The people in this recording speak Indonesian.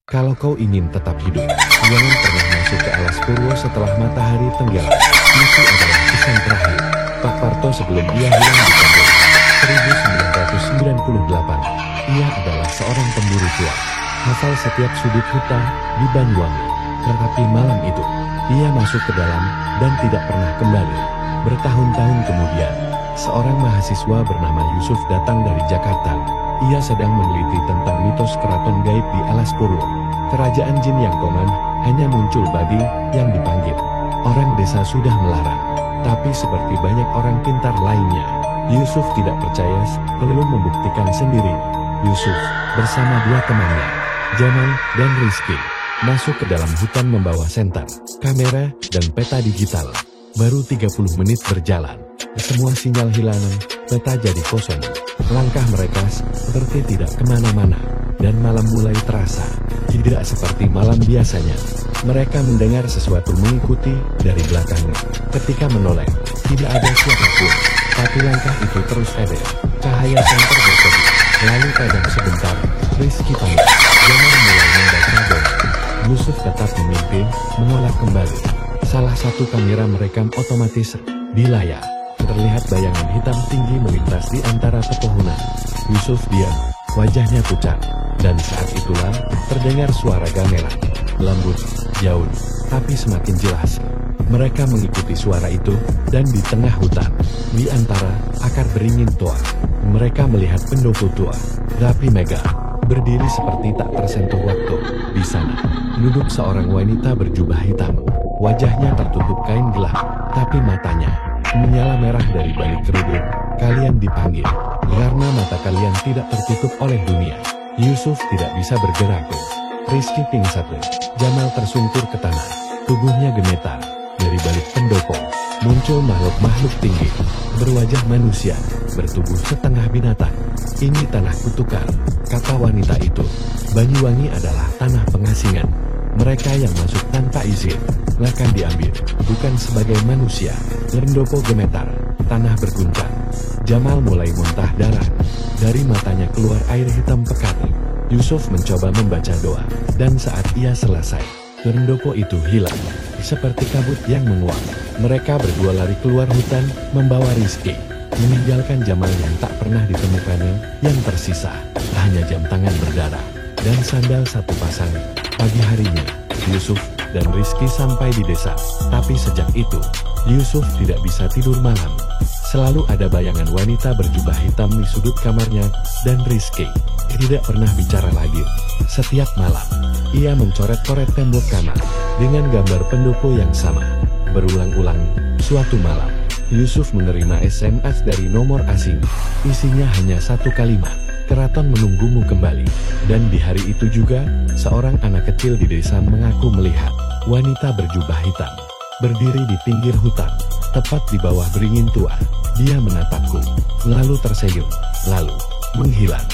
Kalau kau ingin tetap hidup, jangan pernah masuk ke alas purwo setelah matahari tenggelam. Itu adalah pesan terakhir Pak Parto sebelum dia hilang di Tambora. 1998. Ia adalah seorang pemburu tua, hafal setiap sudut hutan di Banyuwangi. Tetapi malam itu, ia masuk ke dalam dan tidak pernah kembali. Bertahun-tahun kemudian, seorang mahasiswa bernama Yusuf datang dari Jakarta. Ia sedang meneliti tentang mitos keraton gaib di alas purwo. Kerajaan jin yang koman, hanya muncul babi yang dipanggil. Orang desa sudah melarang, tapi seperti banyak orang pintar lainnya, Yusuf tidak percaya, perlu membuktikan sendiri. Yusuf bersama dua temannya, Jamal dan Rizky, masuk ke dalam hutan membawa senter, kamera, dan peta digital. Baru 30 menit berjalan, semua sinyal hilang, peta jadi kosong. Langkah mereka seperti tidak kemana-mana, dan malam mulai terasa tidak seperti malam biasanya. Mereka mendengar sesuatu mengikuti dari belakangnya. Ketika menoleh, tidak ada siapapun, tapi langkah itu terus ada. Cahaya senter berkedip, lalu padam sebentar. Rizky panik, Jamal mulai membaca doa. Yusuf tetap memimpin, menolak kembali. Salah satu kamera merekam otomatis di layar. Terlihat bayangan hitam tinggi melintas di antara pepohonan. Yusuf diam, wajahnya pucat, dan saat itulah terdengar suara gamelan. Lembut, jauh, tapi semakin jelas. Mereka mengikuti suara itu, dan di tengah hutan, di antara akar beringin tua, mereka melihat pendopo tua, rapi megah, berdiri seperti tak tersentuh waktu. Di sana, duduk seorang wanita berjubah hitam. Wajahnya tertutup kain gelap, tapi matanya menyala merah dari balik kerudung. Kalian dipanggil, karena mata kalian tidak tertutup oleh dunia. Yusuf tidak bisa bergerak. Rizky pingsan. Jamal tersungkur ke tanah, tubuhnya gemetar. Dari balik pendopo, muncul makhluk-makhluk tinggi, berwajah manusia, bertubuh setengah binatang. Ini tanah kutukan, kata wanita itu. Banyuwangi adalah tanah pengasingan. Mereka yang masuk tanpa izin, akan diambil, bukan sebagai manusia. Rendopo gemetar, tanah berguncang. Jamal mulai muntah darah. Dari matanya keluar air hitam pekat. Yusuf mencoba membaca doa, dan saat ia selesai, rendopo itu hilang, seperti kabut yang menguap. Mereka berdua lari keluar hutan, membawa Rizky, meninggalkan Jamal yang tak pernah ditemukannya. Yang tersisa, hanya jam tangan berdarah, dan sandal satu pasang. Pagi harinya, Yusuf dan Rizky sampai di desa, tapi sejak itu, Yusuf tidak bisa tidur malam. Selalu ada bayangan wanita berjubah hitam di sudut kamarnya, dan Rizky tidak pernah bicara lagi. Setiap malam, ia mencoret-coret tembok kamar dengan gambar pendopo yang sama. Berulang-ulang, suatu malam, Yusuf menerima SMS dari nomor asing. Isinya hanya satu kalimat, "Keraton menunggumu kembali." Dan di hari itu juga, seorang anak kecil di desa mengaku melihat wanita berjubah hitam berdiri di pinggir hutan, tepat di bawah beringin tua. Dia menatapku, lalu tersenyum, lalu menghilang.